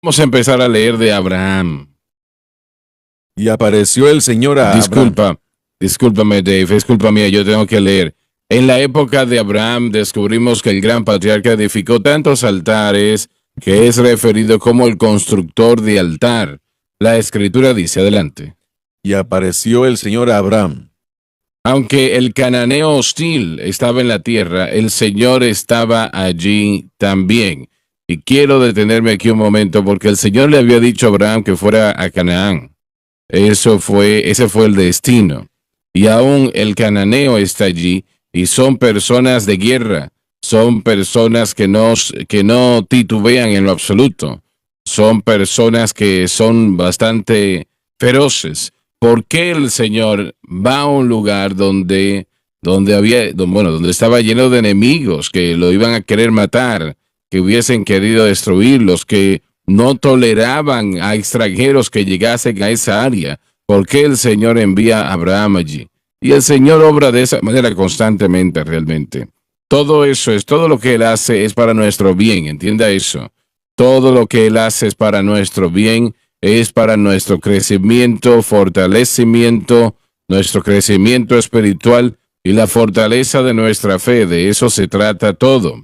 Vamos a empezar a leer de Abraham. Y apareció el Señor a Abraham. Discúlpame, Dave, es culpa mía, yo tengo que leer. En la época de Abraham descubrimos que el gran patriarca edificó tantos altares que es referido como el constructor de altar. La escritura dice, adelante. Y apareció el Señor a Abraham. Aunque el cananeo hostil estaba en la tierra, el Señor estaba allí también. Y quiero detenerme aquí un momento porque el Señor le había dicho a Abraham que fuera a Canaán. Ese fue el destino. Y aún el cananeo está allí y son personas de guerra. Son personas que no titubean en lo absoluto. Son personas que son bastante feroces. ¿Por qué el Señor va a un lugar donde estaba lleno de enemigos que lo iban a querer matar, que hubiesen querido destruirlos, que no toleraban a extranjeros que llegasen a esa área? ¿Por qué el Señor envía a Abraham allí? Y el Señor obra de esa manera constantemente, realmente. Todo lo que Él hace es para nuestro bien, entienda eso. Todo lo que Él hace es para nuestro bien, es para nuestro crecimiento, fortalecimiento, nuestro crecimiento espiritual y la fortaleza de nuestra fe. De eso se trata todo.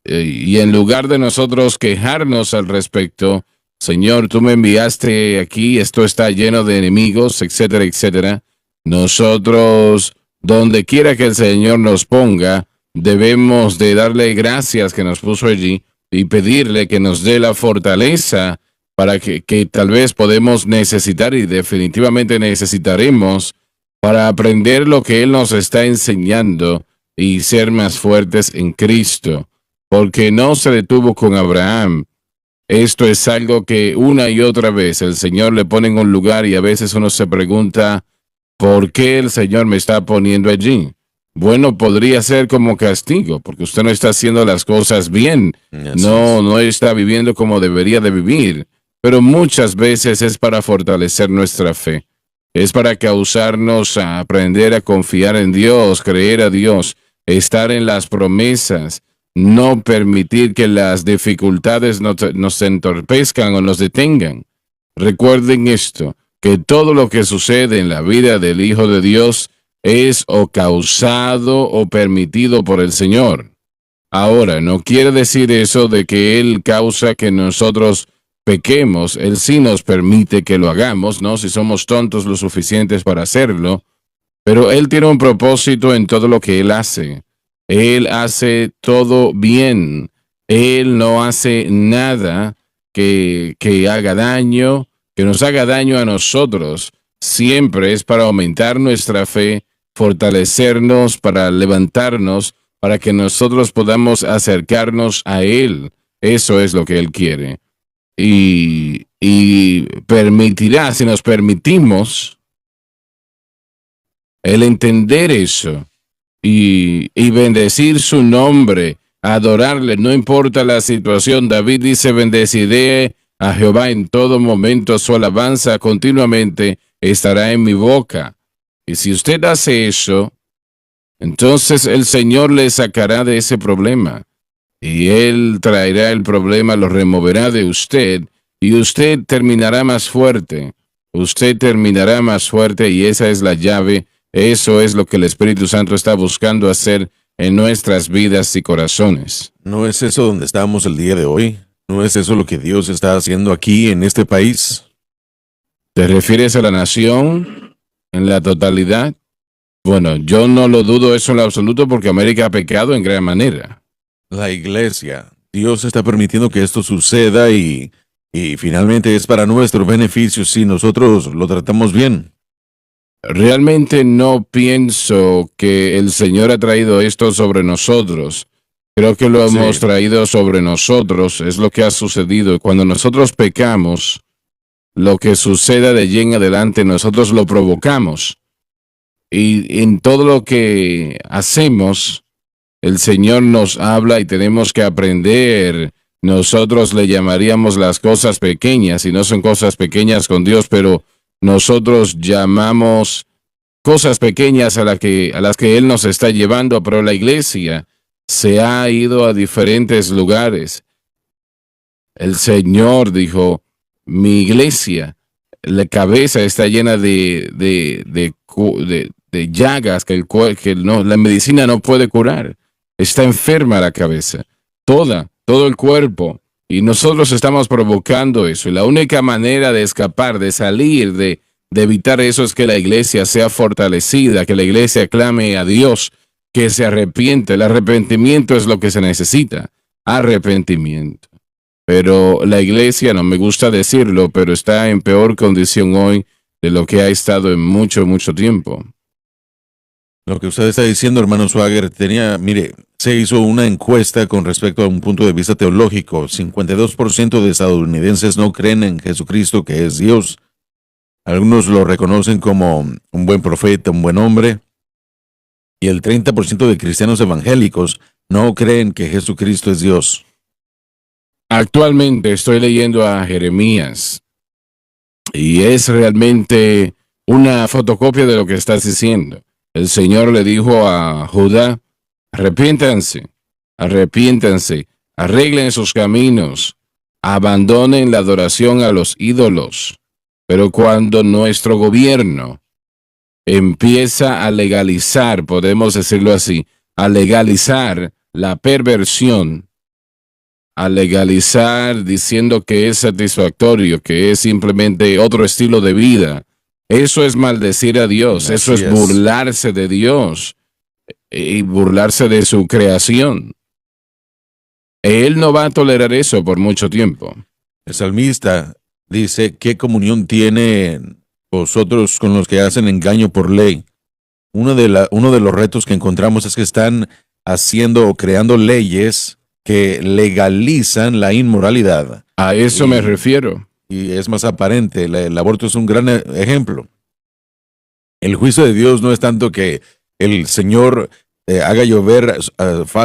Y en lugar de nosotros quejarnos al respecto, Señor, tú me enviaste aquí, esto está lleno de enemigos, etcétera, etcétera. Nosotros, donde quiera que el Señor nos ponga, debemos de darle gracias que nos puso allí y pedirle que nos dé la fortaleza para que tal vez podemos necesitar y definitivamente necesitaremos para aprender lo que Él nos está enseñando y ser más fuertes en Cristo. Porque no se detuvo con Abraham. Esto es algo que una y otra vez el Señor le pone en un lugar y a veces uno se pregunta, ¿por qué el Señor me está poniendo allí? Bueno, podría ser como castigo, porque usted no está haciendo las cosas bien, no está viviendo como debería de vivir, pero muchas veces es para fortalecer nuestra fe, es para causarnos a aprender a confiar en Dios, creer a Dios, estar en las promesas, no permitir que las dificultades nos entorpezcan o nos detengan. Recuerden esto, que todo lo que sucede en la vida del Hijo de Dios es o causado o permitido por el Señor. Ahora, no quiere decir eso de que Él causa que nosotros pequemos. Él sí nos permite que lo hagamos, ¿no? Si somos tontos lo suficientes para hacerlo. Pero Él tiene un propósito en todo lo que Él hace. Él hace todo bien. Él no hace nada que haga daño, que nos haga daño a nosotros. Siempre es para aumentar nuestra fe, fortalecernos, para levantarnos, para que nosotros podamos acercarnos a Él. Eso es lo que Él quiere. Y permitirá, si nos permitimos, el entender eso y bendecir su nombre, adorarle, no importa la situación. David dice, bendeciré a Jehová en todo momento, su alabanza continuamente estará en mi boca. Y si usted hace eso, entonces el Señor le sacará de ese problema. Y Él traerá el problema, lo removerá de usted, y usted terminará más fuerte. Usted terminará más fuerte, y esa es la llave. Eso es lo que el Espíritu Santo está buscando hacer en nuestras vidas y corazones. ¿No es eso donde estamos el día de hoy? ¿No es eso lo que Dios está haciendo aquí en este país? ¿Te refieres a la nación en la totalidad? Bueno, yo no lo dudo eso en lo absoluto porque América ha pecado en gran manera. La iglesia. Dios está permitiendo que esto suceda y finalmente es para nuestro beneficio si nosotros lo tratamos bien. Realmente no pienso que el Señor ha traído esto sobre nosotros. Creo que lo hemos traído sobre nosotros. Es lo que ha sucedido. Cuando nosotros pecamos, lo que suceda de allí en adelante, nosotros lo provocamos. Y en todo lo que hacemos, el Señor nos habla y tenemos que aprender. Nosotros le llamaríamos las cosas pequeñas, y no son cosas pequeñas con Dios, pero nosotros llamamos cosas pequeñas a las que Él nos está llevando, pero la iglesia se ha ido a diferentes lugares. El Señor dijo, mi iglesia, la cabeza está llena de llagas que la medicina no puede curar. Está enferma la cabeza, todo el cuerpo. Y nosotros estamos provocando eso. Y la única manera de escapar, de salir, de evitar eso es que la iglesia sea fortalecida, que la iglesia clame a Dios, que se arrepiente. El arrepentimiento es lo que se necesita. Arrepentimiento. Pero la iglesia, no me gusta decirlo, pero está en peor condición hoy de lo que ha estado en mucho, mucho tiempo. Lo que usted está diciendo, hermano Swagger, mire, se hizo una encuesta con respecto a un punto de vista teológico. 52% de estadounidenses no creen en Jesucristo, que es Dios. Algunos lo reconocen como un buen profeta, un buen hombre. Y el 30% de cristianos evangélicos no creen que Jesucristo es Dios. Actualmente estoy leyendo a Jeremías y es realmente una fotocopia de lo que estás diciendo. El Señor le dijo a Judá, arrepiéntanse, arreglen sus caminos, abandonen la adoración a los ídolos. Pero cuando nuestro gobierno empieza a legalizar, podemos decirlo así, a legalizar la perversión, a legalizar diciendo que es satisfactorio, que es simplemente otro estilo de vida, eso es maldecir a Dios, eso es burlarse de Dios y burlarse de su creación. Él no va a tolerar eso por mucho tiempo. El salmista dice, ¿qué comunión tienen vosotros con los que hacen engaño por ley? Uno de los retos que encontramos es que están haciendo o creando leyes que legalizan la inmoralidad. A eso me refiero. Y es más aparente, el aborto es un gran ejemplo. El juicio de Dios no es tanto que el Señor haga llover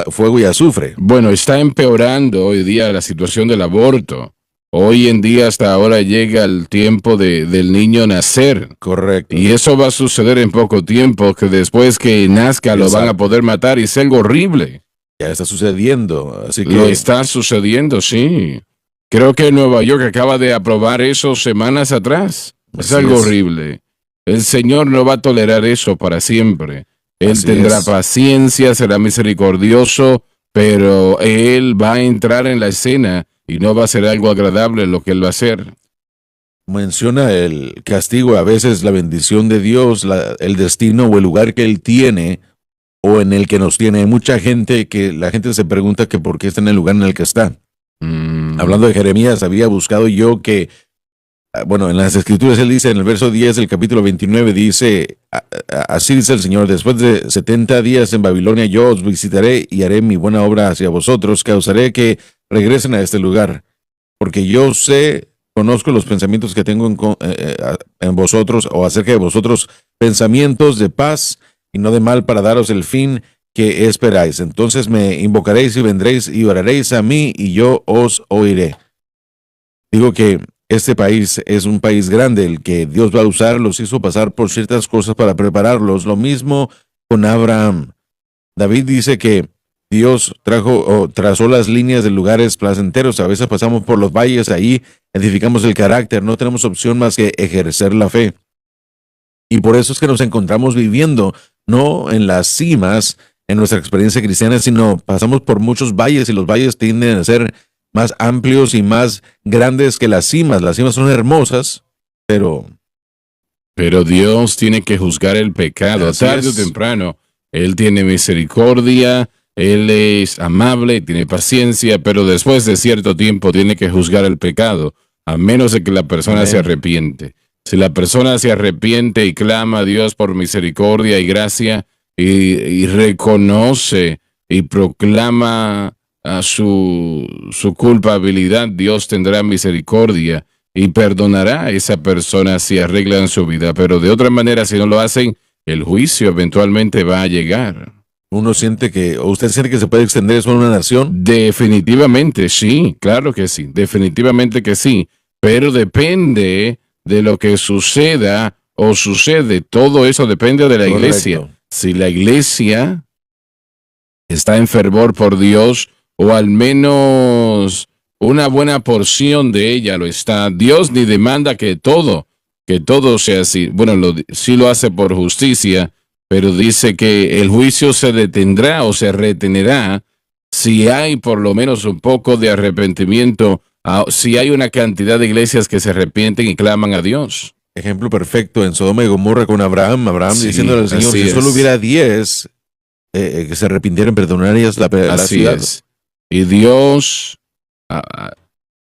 fuego y azufre. Bueno, está empeorando hoy día la situación del aborto. Hoy en día hasta ahora llega el tiempo del niño nacer. Correcto. Y eso va a suceder en poco tiempo, que después que nazca lo van a poder matar y es algo horrible. Ya está sucediendo, así que... Lo está sucediendo, sí. Creo que Nueva York acaba de aprobar eso semanas atrás. Es algo horrible. El Señor no va a tolerar eso para siempre. Él tendrá paciencia, será misericordioso, pero Él va a entrar en la escena y no va a ser algo agradable lo que Él va a hacer. Menciona el castigo, a veces la bendición de Dios, el destino o el lugar que Él tiene o en el que nos tiene. Hay mucha gente que la gente se pregunta que por qué está en el lugar en el que está. Hablando de Jeremías, había buscado yo que, bueno, en las escrituras él dice, en el verso 10 del capítulo 29, dice, así dice el Señor, después de 70 días en Babilonia yo os visitaré y haré mi buena obra hacia vosotros, causaré que regresen a este lugar, porque yo conozco los pensamientos que tengo en vosotros, o acerca de vosotros, pensamientos de paz y no de mal, para daros el fin que esperáis. Entonces me invocaréis y vendréis y oraréis a mí y yo os oiré. Digo que este país es un país grande, el que Dios va a usar, los hizo pasar por ciertas cosas para prepararlos. Lo mismo con Abraham. David dice que Dios trazó las líneas de lugares placenteros. A veces pasamos por los valles, ahí edificamos el carácter, no tenemos opción más que ejercer la fe. Y por eso es que nos encontramos viviendo, no en las cimas, en nuestra experiencia cristiana, sino pasamos por muchos valles y los valles tienden a ser más amplios y más grandes que las cimas. Las cimas son hermosas, pero Dios tiene que juzgar el pecado, tarde o temprano. Él tiene misericordia, Él es amable, tiene paciencia, pero después de cierto tiempo tiene que juzgar el pecado, a menos de que la persona se arrepiente. Si la persona se arrepiente y clama a Dios por misericordia y gracia y reconoce y proclama a su culpabilidad, Dios tendrá misericordia y perdonará a esa persona si arreglan su vida. Pero de otra manera, si no lo hacen, el juicio eventualmente va a llegar. ¿Usted siente que se puede extender eso a una nación? Definitivamente sí, claro que sí, definitivamente que sí, pero depende de lo que suceda o sucede. Todo eso depende de la iglesia. Si la iglesia está en fervor por Dios, o al menos una buena porción de ella lo está. Dios ni demanda que todo sea así. Bueno, sí lo hace por justicia, pero dice que el juicio se detendrá o se retenerá si hay por lo menos un poco de arrepentimiento, si hay una cantidad de iglesias que se arrepienten y claman a Dios. Ejemplo perfecto en Sodoma y Gomorra con Abraham. Abraham Sí, diciéndole al Señor, así si solo es. hubiera 10 que se arrepintieran, perdonarías la Así ciudad. es. Y Dios,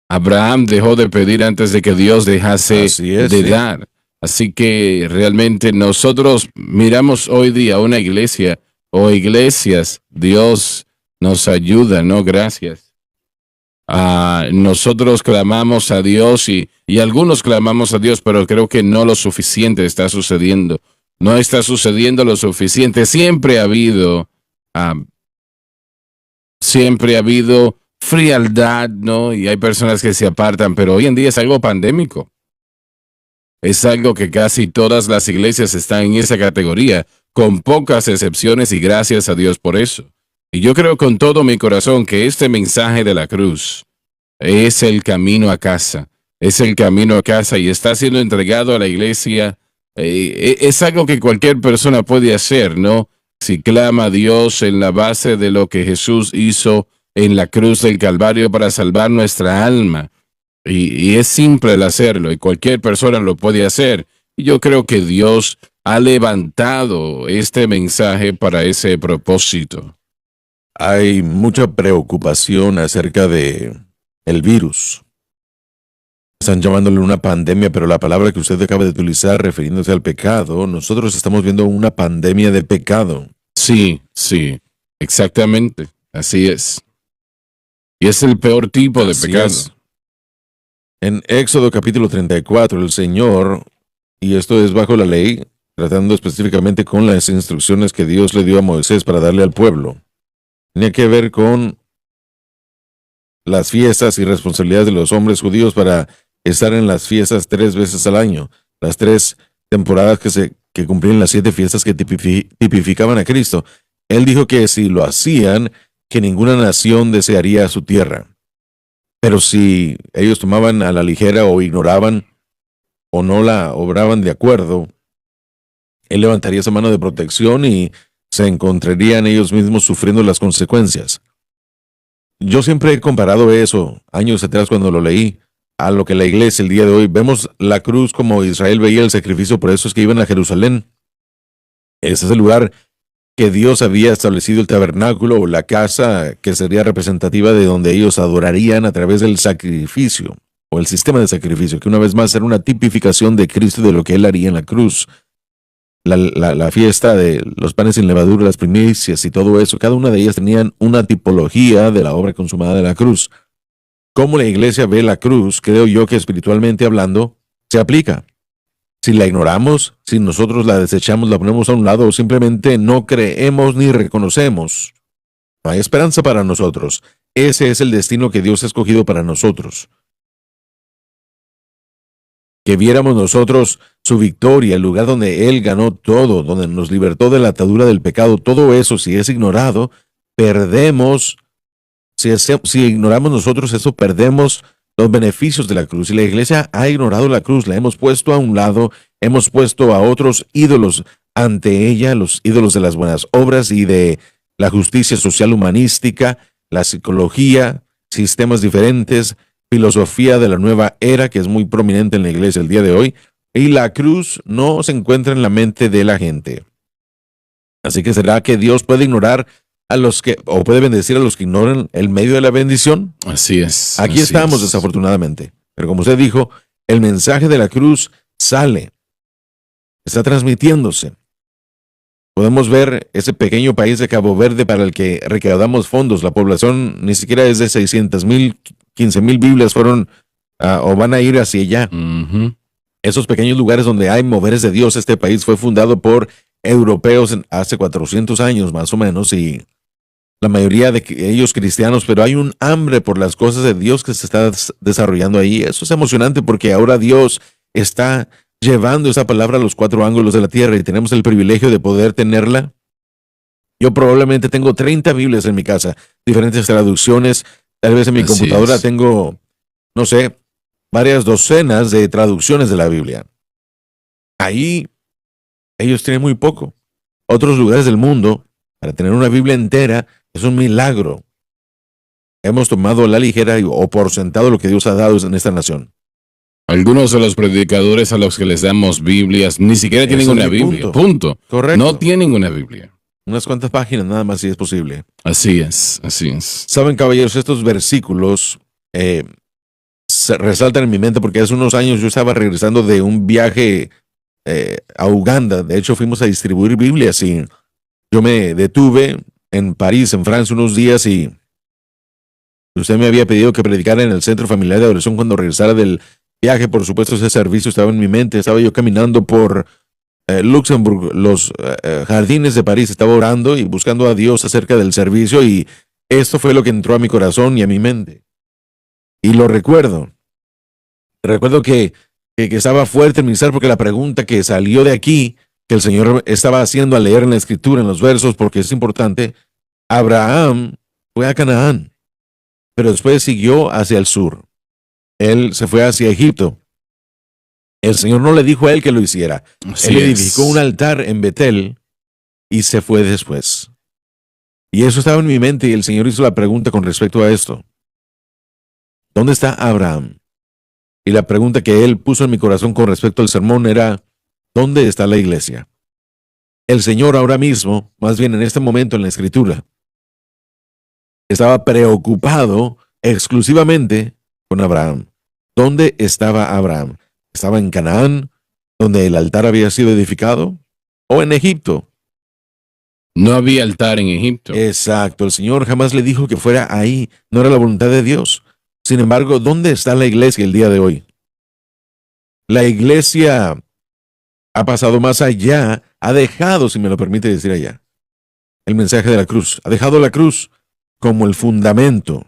Abraham dejó de pedir antes de que Dios dejase Así es, de sí. dar. Así que realmente nosotros miramos hoy día una iglesia o iglesias, Dios nos ayuda, ¿no? Gracias. Nosotros clamamos a Dios y algunos clamamos a Dios, pero creo que no lo suficiente está sucediendo. No está sucediendo lo suficiente. Ah, siempre ha habido frialdad, ¿no? Y hay personas que se apartan, pero hoy en día es algo pandémico. Es algo que casi todas las iglesias están en esa categoría, con pocas excepciones y gracias a Dios por eso. Y yo creo con todo mi corazón que este mensaje de la cruz es el camino a casa, es el camino a casa y está siendo entregado a la iglesia. Es algo que cualquier persona puede hacer, ¿no? Si clama a Dios en la base de lo que Jesús hizo en la cruz del Calvario para salvar nuestra alma. Y es simple el hacerlo y cualquier persona lo puede hacer. Y yo creo que Dios ha levantado este mensaje para ese propósito. Hay mucha preocupación acerca de el virus. Están llamándole una pandemia, pero la palabra que usted acaba de utilizar refiriéndose al pecado, nosotros estamos viendo una pandemia de pecado. Sí, sí, exactamente. Así es. Y es el peor tipo de Así pecado. es. En Éxodo capítulo 34, el Señor, y esto es bajo la ley, tratando específicamente con las instrucciones que Dios le dio a Moisés para darle al pueblo, tenía que ver con las fiestas y responsabilidades de los hombres judíos para estar en las fiestas 3 veces al año, las 3 temporadas que cumplían las 7 fiestas que tipificaban a Cristo. Él dijo que si lo hacían, que ninguna nación desearía su tierra. Pero si ellos tomaban a la ligera o ignoraban o no la obraban de acuerdo, él levantaría esa mano de protección y se encontrarían ellos mismos sufriendo las consecuencias. Yo siempre he comparado eso, años atrás cuando lo leí, a lo que la iglesia el día de hoy. Vemos la cruz como Israel veía el sacrificio, por eso es que iban a Jerusalén. Ese es el lugar que Dios había establecido el tabernáculo o la casa que sería representativa de donde ellos adorarían a través del sacrificio o el sistema de sacrificio, que una vez más era una tipificación de Cristo y de lo que Él haría en la cruz. La fiesta de los panes sin levadura, las primicias y todo eso, cada una de ellas tenían una tipología de la obra consumada de la cruz. Cómo la iglesia ve la cruz, creo yo que espiritualmente hablando, se aplica. Si la ignoramos, si nosotros la desechamos, la ponemos a un lado o simplemente no creemos ni reconocemos, no hay esperanza para nosotros. Ese es el destino que Dios ha escogido para nosotros. Que viéramos nosotros su victoria, el lugar donde Él ganó todo, donde nos libertó de la atadura del pecado, todo eso, si es ignorado, perdemos. Si ignoramos nosotros eso, perdemos los beneficios de la cruz. Y la iglesia ha ignorado la cruz, la hemos puesto a un lado, hemos puesto a otros ídolos ante ella, los ídolos de las buenas obras y de la justicia social humanística, la psicología, sistemas diferentes, filosofía de la nueva era que es muy prominente en la iglesia el día de hoy, y la cruz no se encuentra en la mente de la gente. Así que ¿será que Dios puede ignorar a los que, o puede bendecir a los que ignoran el medio de la bendición? Así es. Aquí estamos, desafortunadamente. Pero como usted dijo, el mensaje de la cruz sale, está transmitiéndose. Podemos ver ese pequeño país de Cabo Verde para el que recaudamos fondos. La población ni siquiera es de 600,000, 15,000 Biblias fueron o van a ir hacia allá. Esos pequeños lugares donde hay moveres de Dios. Este país fue fundado por europeos hace 400 años más o menos y la mayoría de ellos cristianos, pero hay un hambre por las cosas de Dios que se está desarrollando ahí. Eso es emocionante porque ahora Dios está llevando esa palabra a los 4 ángulos de la tierra y tenemos el privilegio de poder tenerla. Yo probablemente tengo 30 Biblias en mi casa, diferentes traducciones, Tal vez en mi Así computadora es. tengo, no sé, varias docenas de traducciones de la Biblia. Ahí ellos tienen muy poco. Otros lugares del mundo, para tener una Biblia entera, es un milagro. Hemos tomado a la ligera o por sentado lo que Dios ha dado en esta nación. Algunos de los predicadores a los que les damos Biblias ni siquiera tienen Ese es una mi Biblia. punto. Punto. No Correcto. tienen una Biblia. Unas cuantas páginas nada más si es posible. Así es, así es. Saben, caballeros, estos versículos se resaltan en mi mente porque hace unos años yo estaba regresando de un viaje a Uganda. De hecho, fuimos a distribuir Biblias y yo me detuve en París, en Francia, unos días y usted me había pedido que predicara en el Centro Familiar de Adoración cuando regresara del viaje. Por supuesto, ese servicio estaba en mi mente. Estaba yo caminando por Luxemburgo, los jardines de París. Estaba orando y buscando a Dios acerca del servicio y esto fue lo que entró a mi corazón y a mi mente. Y lo recuerdo. Recuerdo que estaba fuerte el ministrar porque la pregunta que salió de aquí, que el Señor estaba haciendo al leer en la Escritura, en los versos, porque es importante, Abraham fue a Canaán, pero después siguió hacia el sur. Él se fue hacia Egipto. El Señor no le dijo a él que lo hiciera. Así Él edificó es. un altar en Betel y se fue después. Y eso estaba en mi mente y el Señor hizo la pregunta con respecto a esto. ¿Dónde está Abraham? Y la pregunta que él puso en mi corazón con respecto al sermón era, ¿dónde está la iglesia? El Señor ahora mismo, más bien en este momento en la Escritura, estaba preocupado exclusivamente con Abraham. ¿Dónde estaba Abraham? ¿Estaba en Canaán, donde el altar había sido edificado? ¿O en Egipto? No había altar en Egipto. Exacto, el Señor jamás le dijo que fuera ahí, no era la voluntad de Dios. Sin embargo, ¿dónde está la iglesia el día de hoy? La iglesia ha pasado más allá, ha dejado, si me lo permite decir allá, el mensaje de la cruz. Ha dejado la cruz como el fundamento.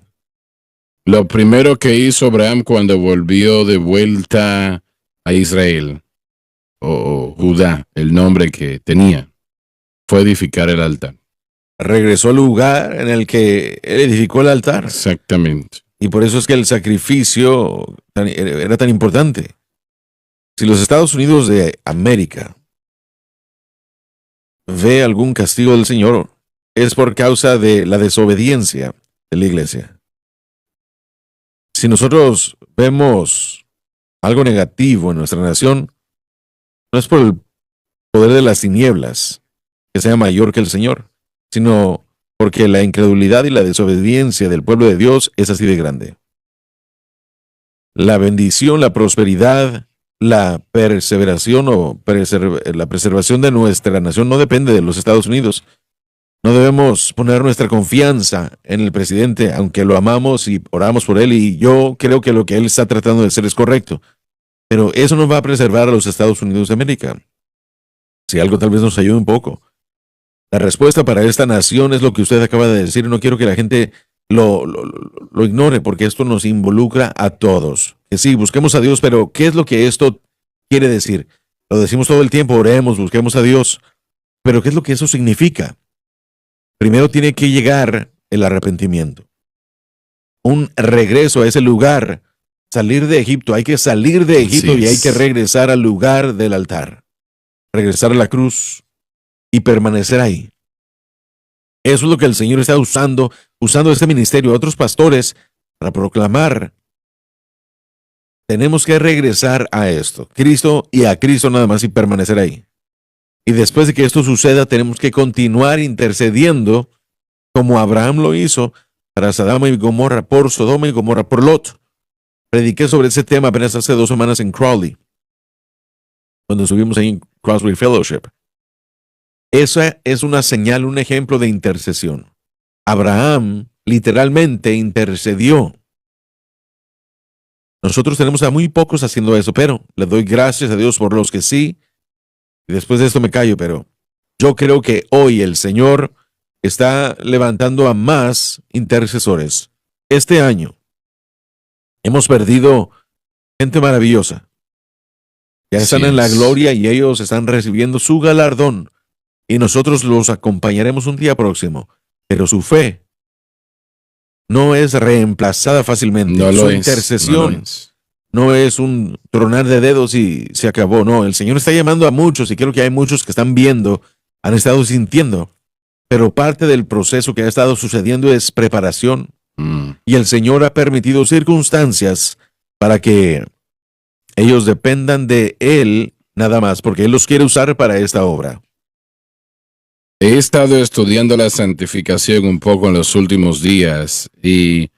Lo primero que hizo Abraham cuando volvió de vuelta a Israel, o Judá, el nombre que tenía, fue edificar el altar. Regresó al lugar en el que él edificó el altar. Exactamente. Y por eso es que el sacrificio era tan importante. Si los Estados Unidos de América ve algún castigo del Señor, es por causa de la desobediencia de la iglesia. Si nosotros vemos algo negativo en nuestra nación, no es por el poder de las tinieblas que sea mayor que el Señor, sino porque la incredulidad y la desobediencia del pueblo de Dios es así de grande. La bendición, la prosperidad, la perseveración o la preservación de nuestra nación no depende de los Estados Unidos. No debemos poner nuestra confianza en el presidente, aunque lo amamos y oramos por él, y yo creo que lo que él está tratando de hacer es correcto. Pero eso no va a preservar a los Estados Unidos de América. Si algo tal vez nos ayude un poco. La respuesta para esta nación es lo que usted acaba de decir. No quiero que la gente lo ignore, porque esto nos involucra a todos. Que sí, busquemos a Dios, pero ¿qué es lo que esto quiere decir? Lo decimos todo el tiempo, oremos, busquemos a Dios. Pero ¿qué es lo que eso significa? Primero tiene que llegar el arrepentimiento. Un regreso a ese lugar. Salir de Egipto. Hay que salir de Egipto y hay que regresar al lugar del altar. Regresar a la cruz y permanecer ahí. Eso es lo que el Señor está usando este ministerio, otros pastores, para proclamar. Tenemos que regresar a esto, Cristo y a Cristo nada más, y permanecer ahí. Y después de que esto suceda, tenemos que continuar intercediendo como Abraham lo hizo para Sodoma y Gomorra, por Sodoma y Gomorra, por Lot. Prediqué sobre ese tema apenas hace 2 semanas en Crowley, cuando subimos ahí en Crossway Fellowship. Esa es una señal, un ejemplo de intercesión. Abraham literalmente intercedió. Nosotros tenemos a muy pocos haciendo eso, pero le doy gracias a Dios por los que sí. Y después de esto me callo, pero yo creo que hoy el Señor está levantando a más intercesores. Este año hemos perdido gente maravillosa. Ya están en la gloria y ellos están recibiendo su galardón. Y nosotros los acompañaremos un día próximo. Pero su fe no es reemplazada fácilmente. No Su lo es. intercesión No lo es. no es un tronar de dedos y se acabó. No, el Señor está llamando a muchos y creo que hay muchos que están viendo, han estado sintiendo, pero parte del proceso que ha estado sucediendo es preparación y el Señor ha permitido circunstancias para que ellos dependan de Él nada más, porque Él los quiere usar para esta obra. He estado estudiando la santificación un poco en los últimos días y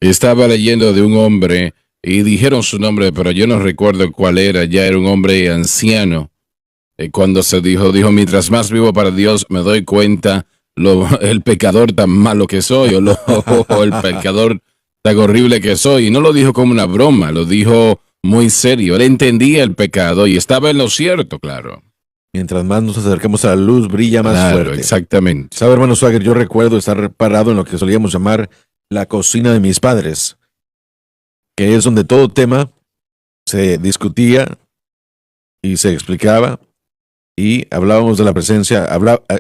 estaba leyendo de un hombre y dijeron su nombre, pero yo no recuerdo cuál era. Ya era un hombre anciano. Cuando se dijo, mientras más vivo para Dios me doy cuenta el pecador tan malo que soy o el pecador tan horrible que soy. Y no lo dijo como una broma, lo dijo muy serio. Él entendía el pecado y estaba en lo cierto, claro. Mientras más nos acercamos a la luz, brilla más Claro, fuerte. exactamente. ¿Sabe, hermano Swagger? Yo recuerdo estar parado en lo que solíamos llamar la cocina de mis padres, que es donde todo tema se discutía y se explicaba y hablábamos de la presencia,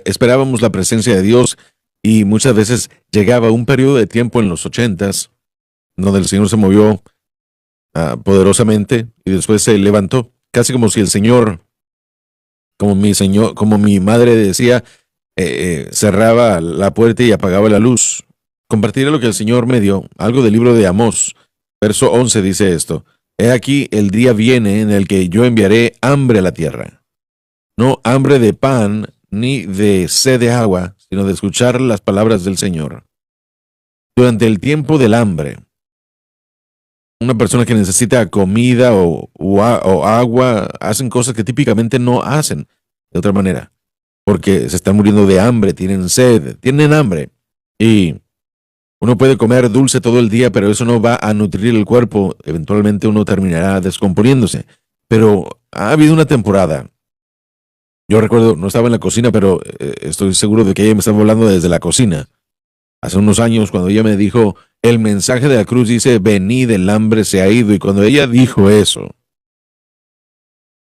esperábamos la presencia de Dios y muchas veces llegaba un periodo de tiempo en los 80s donde el Señor se movió poderosamente y después se levantó, casi como si el Señor, como mi madre decía, cerraba la puerta y apagaba la luz. Compartiré lo que el Señor me dio, algo del libro de Amós, verso 11 dice esto: He aquí el día viene en el que yo enviaré hambre a la tierra. No hambre de pan ni de sed de agua, sino de escuchar las palabras del Señor. Durante el tiempo del hambre, una persona que necesita comida o agua, hacen cosas que típicamente no hacen de otra manera, porque se están muriendo de hambre, tienen sed, tienen hambre. Y uno puede comer dulce todo el día, pero eso no va a nutrir el cuerpo. Eventualmente uno terminará descomponiéndose. Pero ha habido una temporada. Yo recuerdo, no estaba en la cocina, pero estoy seguro de que ella me estaba hablando desde la cocina. Hace unos años, cuando ella me dijo, el mensaje de la cruz dice, venid, el hambre se ha ido. Y cuando ella dijo eso,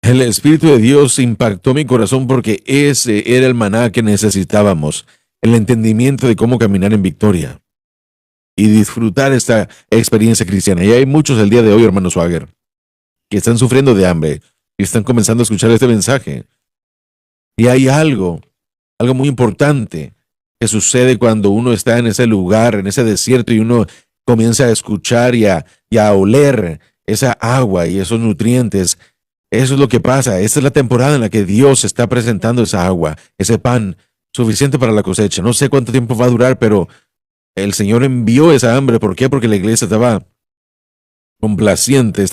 el Espíritu de Dios impactó mi corazón porque ese era el maná que necesitábamos. El entendimiento de cómo caminar en victoria y disfrutar esta experiencia cristiana. Y hay muchos el día de hoy, hermano Swagger, que están sufriendo de hambre y están comenzando a escuchar este mensaje. Y hay algo muy importante que sucede cuando uno está en ese lugar, en ese desierto, y uno comienza a escuchar y a oler esa agua y esos nutrientes. Eso es lo que pasa. Esta es la temporada en la que Dios está presentando esa agua, ese pan suficiente para la cosecha. No sé cuánto tiempo va a durar, pero el Señor envió esa hambre. ¿Por qué? Porque la iglesia estaba complaciente,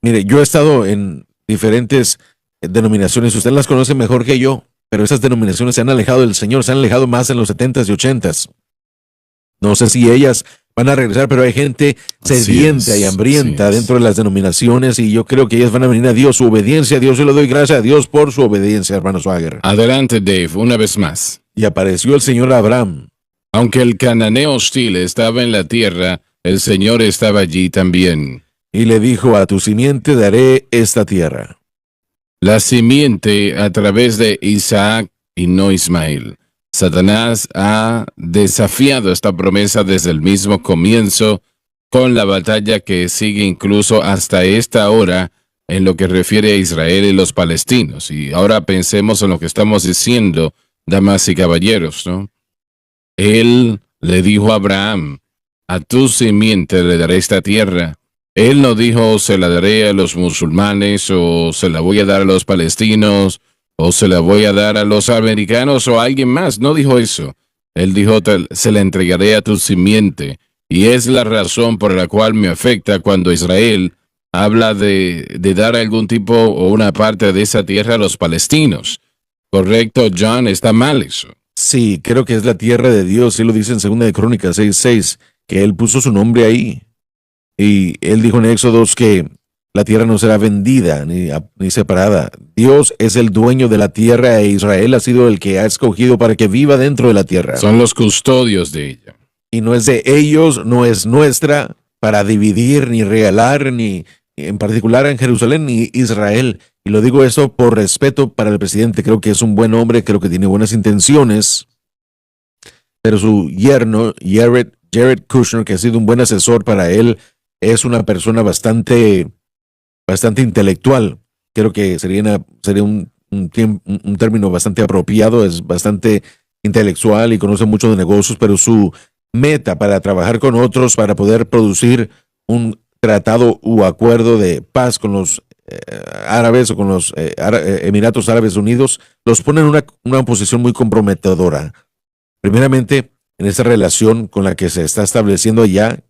mire, yo he estado en diferentes denominaciones, usted las conoce mejor que yo, pero esas denominaciones se han alejado del Señor, se han alejado más en los 70s y 80s. No sé si ellas van a regresar, pero hay gente sedienta y hambrienta dentro de las denominaciones, y yo creo que ellas van a venir a Dios, su obediencia a Dios. Yo le doy gracias a Dios por su obediencia, hermano Swagger. Adelante, Dave, una vez más. Y apareció el Señor a Abraham. Aunque el cananeo hostil estaba en la tierra, el Señor estaba allí también. Y le dijo, a tu simiente daré esta tierra. La simiente a través de Isaac y no Ismael. Satanás ha desafiado esta promesa desde el mismo comienzo, con la batalla que sigue incluso hasta esta hora en lo que refiere a Israel y los palestinos. Y ahora pensemos en lo que estamos diciendo, damas y caballeros, ¿no? Él le dijo a Abraham, a tu simiente le daré esta tierra. Él no dijo, se la daré a los musulmanes, o se la voy a dar a los palestinos, o se la voy a dar a los americanos o a alguien más. No dijo eso. Él dijo, se la entregaré a tu simiente. Y es la razón por la cual me afecta cuando Israel habla de dar algún tipo o una parte de esa tierra a los palestinos. Correcto, John, está mal eso. Sí, creo que es la tierra de Dios. Él lo dice en 2 de Crónicas 6:6, que él puso su nombre ahí. Y él dijo en Éxodo que la tierra no será vendida ni separada. Dios es el dueño de la tierra, e Israel ha sido el que ha escogido para que viva dentro de la tierra. Son los custodios de ella. Y no es de ellos, no es nuestra, para dividir ni regalar, ni en particular en Jerusalén ni Israel. Y lo digo eso por respeto para el presidente. Creo que es un buen hombre, creo que tiene buenas intenciones. pero su yerno, Jared Kushner, que ha sido un buen asesor para él, es una persona bastante intelectual. Creo que sería un término bastante apropiado, es bastante intelectual y conoce mucho de negocios, pero su meta para trabajar con otros, para poder producir un tratado u acuerdo de paz con los árabes o con los Emiratos Árabes Unidos, los pone en una posición muy comprometedora. Primeramente, en esa relación con la que se está estableciendo allá,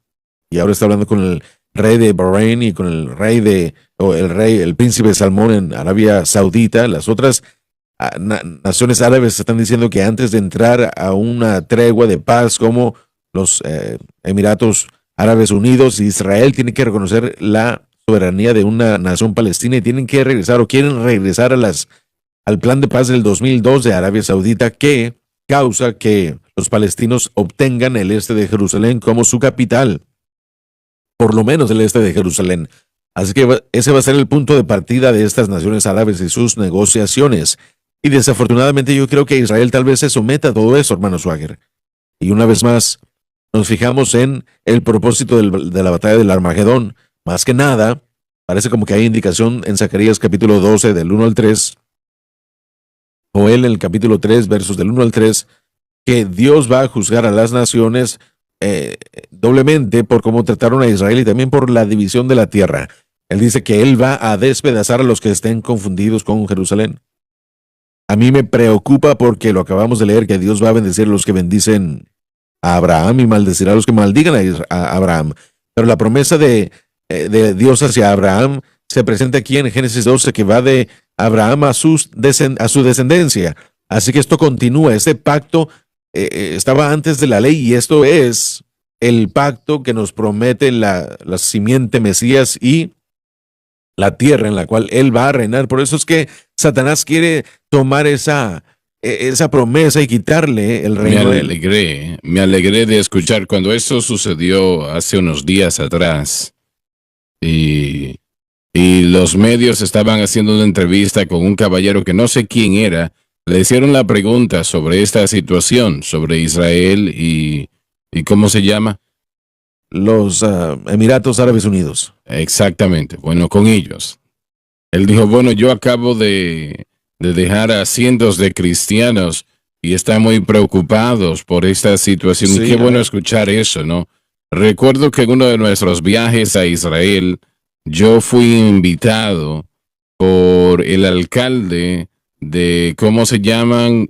y ahora está hablando con el rey de Bahrein y con el príncipe Salmón en Arabia Saudita. Las otras naciones árabes están diciendo que antes de entrar a una tregua de paz como los Emiratos Árabes Unidos, Israel tiene que reconocer la soberanía de una nación palestina y tienen que regresar o quieren regresar al plan de paz del 2002 de Arabia Saudita, que causa que los palestinos obtengan el este de Jerusalén como su capital, por lo menos el este de Jerusalén. Así que ese va a ser el punto de partida de estas naciones árabes y sus negociaciones. Y desafortunadamente yo creo que Israel tal vez se someta a todo eso, hermano Swagger. Y una vez más, nos fijamos en el propósito de la batalla del Armagedón. Más que nada, parece como que hay indicación en Zacarías capítulo 12 del 1 al 3, Joel en el capítulo 3 versos del 1 al 3, que Dios va a juzgar a las naciones doblemente por cómo trataron a Israel y también por la división de la tierra. Él dice que Él va a despedazar a los que estén confundidos con Jerusalén. A mí me preocupa porque lo acabamos de leer, que Dios va a bendecir a los que bendicen a Abraham y maldecirá a los que maldigan a Abraham. Pero la promesa de Dios hacia Abraham se presenta aquí en Génesis 12, que va de Abraham a su descendencia. Así que esto continúa. Este pacto estaba antes de la ley y esto es el pacto que nos promete la simiente Mesías y la tierra en la cual Él va a reinar. Por eso es que Satanás quiere tomar esa promesa y quitarle el reino. Me alegré de escuchar cuando esto sucedió hace unos días atrás y los medios estaban haciendo una entrevista con un caballero que no sé quién era. Le hicieron la pregunta sobre esta situación, sobre Israel y ¿cómo se llama? Los Emiratos Árabes Unidos. Exactamente, bueno, con ellos. Él dijo, bueno, yo acabo de dejar a cientos de cristianos y están muy preocupados por esta situación. Sí, y qué bueno escuchar eso, ¿no? Recuerdo que en uno de nuestros viajes a Israel, yo fui invitado por el alcalde de, ¿cómo se llaman?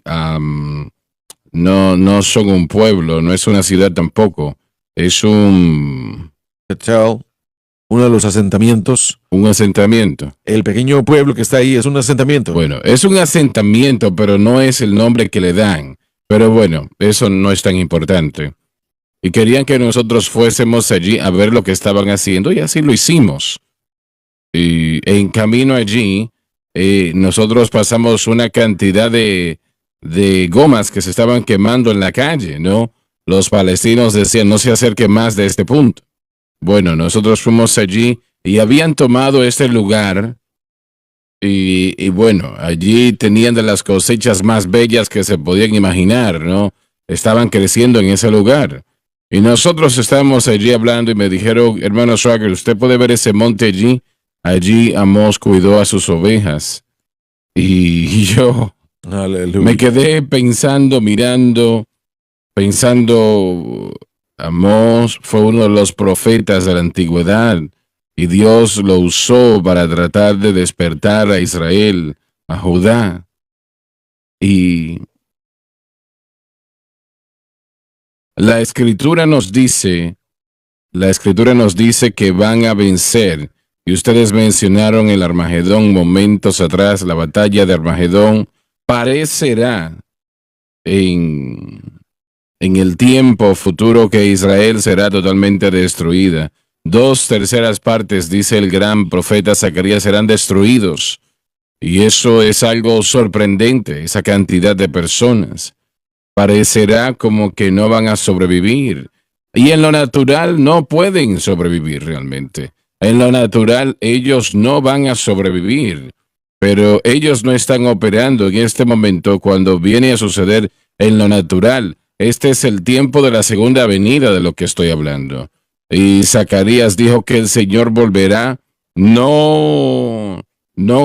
No son un pueblo, no es una ciudad tampoco. Es uno de los asentamientos. Un asentamiento. El pequeño pueblo que está ahí es un asentamiento. Bueno, es un asentamiento, pero no es el nombre que le dan. Pero bueno, eso no es tan importante. Y querían que nosotros fuésemos allí a ver lo que estaban haciendo y así lo hicimos. Y en camino allí, nosotros pasamos una cantidad de gomas que se estaban quemando en la calle, ¿no? Los palestinos decían, no se acerque más de este punto. Bueno, nosotros fuimos allí y habían tomado este lugar y bueno, allí tenían de las cosechas más bellas que se podían imaginar, ¿no? Estaban creciendo en ese lugar. Y nosotros estábamos allí hablando y me dijeron, hermano Swagger, ¿usted puede ver ese monte allí? Allí Amós cuidó a sus ovejas. Y yo me quedé pensando, Amós fue uno de los profetas de la antigüedad y Dios lo usó para tratar de despertar a Israel, a Judá. Y la escritura nos dice que van a vencer. Y ustedes mencionaron el Armagedón momentos atrás, la batalla de Armagedón. Parecerá en el tiempo futuro que Israel será totalmente destruida. 2/3 partes, dice el gran profeta Zacarías, serán destruidos. Y eso es algo sorprendente, esa cantidad de personas. Parecerá como que no van a sobrevivir. Y en lo natural no pueden sobrevivir realmente. En lo natural ellos no van a sobrevivir. Pero ellos no están operando en este momento cuando viene a suceder en lo natural. este es el tiempo de la segunda venida de lo que estoy hablando. Y Zacarías dijo que el Señor volverá, no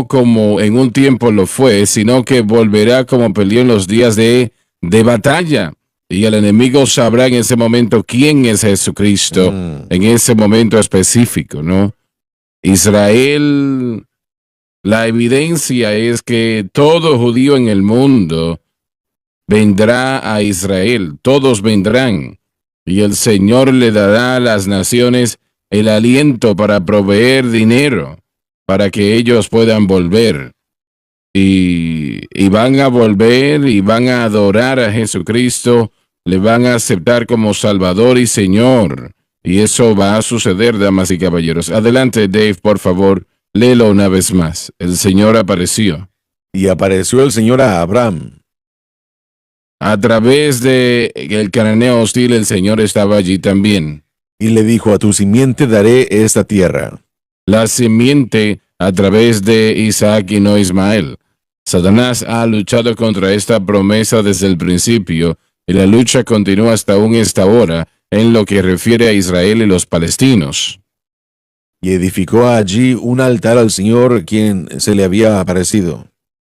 como en un tiempo lo fue, sino que volverá como peleó en los días de batalla. Y el enemigo sabrá en ese momento quién es Jesucristo, en ese momento específico, ¿no? Israel, la evidencia es que todo judío en el mundo vendrá a Israel, todos vendrán, y el Señor le dará a las naciones el aliento para proveer dinero, para que ellos puedan volver. Y van a volver y van a adorar a Jesucristo, le van a aceptar como Salvador y Señor. Y eso va a suceder, damas y caballeros. Adelante, Dave, por favor, léelo una vez más. El Señor apareció. Y apareció el Señor a Abraham. A través de el cananeo hostil, el Señor estaba allí también. Y le dijo, a tu simiente daré esta tierra. La simiente a través de Isaac y no Ismael. Satanás ha luchado contra esta promesa desde el principio y la lucha continúa hasta aún esta hora en lo que refiere a Israel y los palestinos. Y edificó allí un altar al Señor quien se le había aparecido.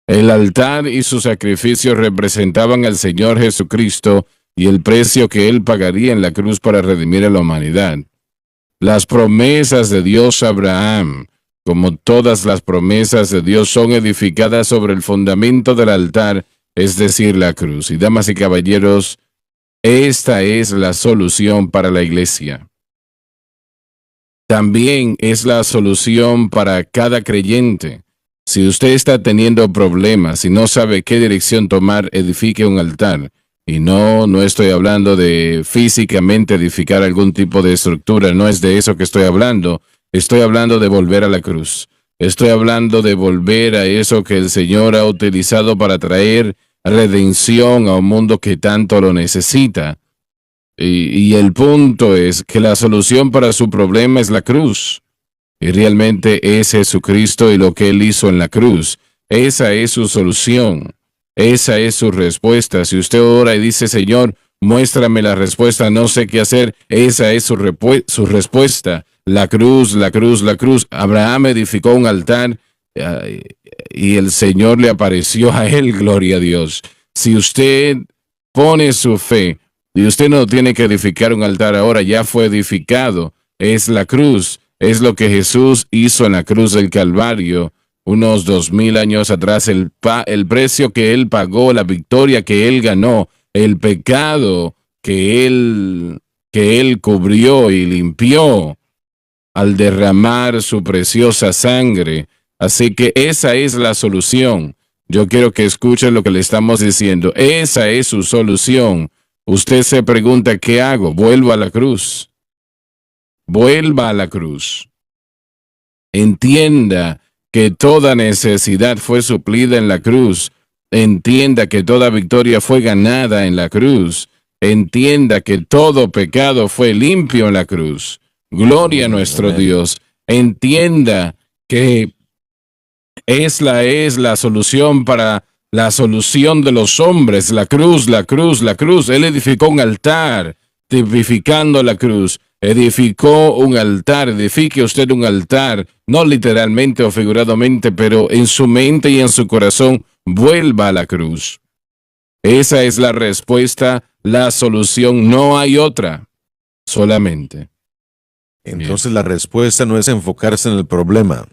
El altar y sus sacrificios representaban al Señor Jesucristo y el precio que Él pagaría en la cruz para redimir a la humanidad. Las promesas de Dios a Abraham, como todas las promesas de Dios, son edificadas sobre el fundamento del altar, es decir, la cruz. Y damas y caballeros, esta es la solución para la iglesia. También es la solución para cada creyente. Si usted está teniendo problemas y no sabe qué dirección tomar, edifique un altar. Y no estoy hablando de físicamente edificar algún tipo de estructura, no es de eso que estoy hablando. Estoy hablando de volver a la cruz. Estoy hablando de volver a eso que el Señor ha utilizado para traer redención a un mundo que tanto lo necesita. Y el punto es que la solución para su problema es la cruz. Y realmente es Jesucristo y lo que Él hizo en la cruz. Esa es su solución. Esa es su respuesta. Si usted ora y dice, Señor, muéstrame la respuesta, no sé qué hacer, esa es su respuesta. La cruz, la cruz, la cruz. Abraham edificó un altar y el Señor le apareció a él, gloria a Dios. Si usted pone su fe y usted no tiene que edificar un altar ahora, ya fue edificado. Es la cruz. Es lo que Jesús hizo en la cruz del Calvario unos 2000 años atrás. El precio que Él pagó, la victoria que Él ganó, el pecado que Él cubrió y limpió al derramar su preciosa sangre. Así que esa es la solución. Yo quiero que escuchen lo que le estamos diciendo. Esa es su solución. Usted se pregunta, ¿qué hago? Vuelvo a la cruz. Vuelva a la cruz. Entienda que toda necesidad fue suplida en la cruz. Entienda que toda victoria fue ganada en la cruz. Entienda que todo pecado fue limpio en la cruz. Gloria a nuestro Dios. Entienda que esa es la solución para la solución de los hombres. La cruz, la cruz, la cruz. Él edificó un altar, tipificando la cruz. Edificó un altar, edifique usted un altar, no literalmente o figuradamente, pero en su mente y en su corazón, vuelva a la cruz. Esa es la respuesta, la solución, no hay otra, solamente. Entonces la respuesta no es enfocarse en el problema.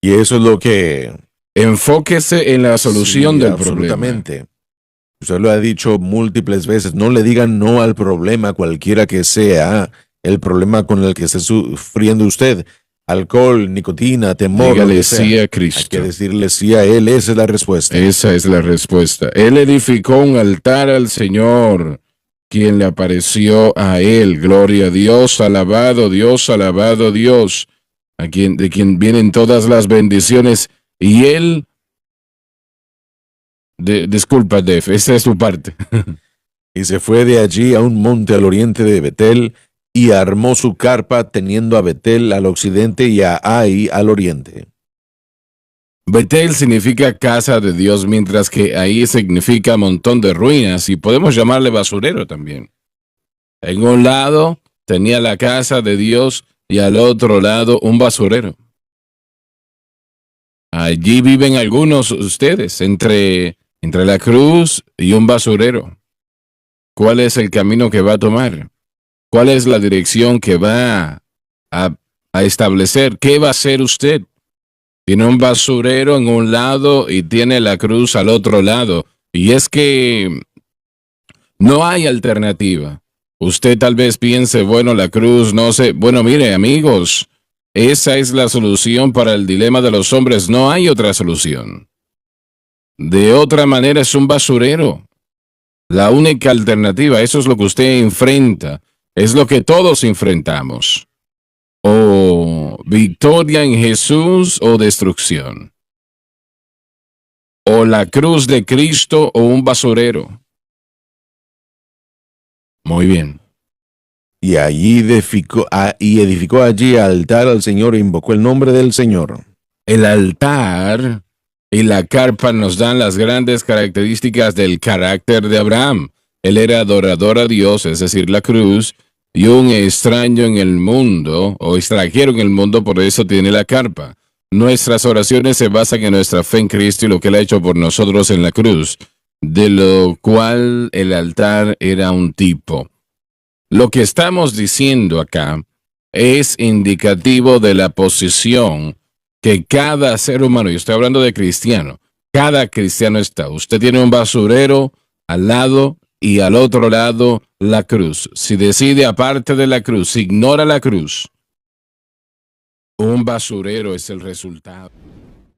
Y eso es lo que... Enfóquese en la solución del absolutamente. problema. Usted lo ha dicho múltiples veces, no le digan no al problema, cualquiera que sea el problema con el que esté sufriendo usted. Alcohol, nicotina, temor. Dígale sí a Cristo. Hay que decirle sí a Él, esa es la respuesta. Esa es la respuesta. Él edificó un altar al Señor, quien le apareció a Él. Gloria a Dios, alabado Dios, alabado Dios, de quien vienen todas las bendiciones. Y Él... disculpa, Def, esa es tu parte. Y se fue de allí a un monte al oriente de Betel, y armó su carpa teniendo a Betel al occidente y a Ai al oriente. Betel significa casa de Dios, mientras que ahí significa montón de ruinas y podemos llamarle basurero también. En un lado tenía la casa de Dios y al otro lado un basurero. Allí viven algunos ustedes, entre la cruz y un basurero. ¿Cuál es el camino que va a tomar? ¿Cuál es la dirección que va a establecer? ¿Qué va a hacer usted? Tiene un basurero en un lado y tiene la cruz al otro lado. Y es que no hay alternativa. Usted tal vez piense, bueno, la cruz, no sé. Bueno, mire, amigos, esa es la solución para el dilema de los hombres. No hay otra solución. De otra manera es un basurero. La única alternativa, eso es lo que usted enfrenta. Es lo que todos enfrentamos. O victoria en Jesús o destrucción. O la cruz de Cristo o un basurero. Muy bien. Y allí edificó allí altar al Señor e invocó el nombre del Señor. El altar y la carpa nos dan las grandes características del carácter de Abraham. Él era adorador a Dios, es decir, la cruz, y un extraño en el mundo, o extranjero en el mundo, por eso tiene la carpa. Nuestras oraciones se basan en nuestra fe en Cristo y lo que Él ha hecho por nosotros en la cruz, de lo cual el altar era un tipo. Lo que estamos diciendo acá es indicativo de la posición que cada ser humano, y estoy hablando de cristiano, cada cristiano está. Usted tiene un basurero al lado y al otro lado la cruz. Si decide aparte de la cruz, si ignora la cruz, un basurero es el resultado.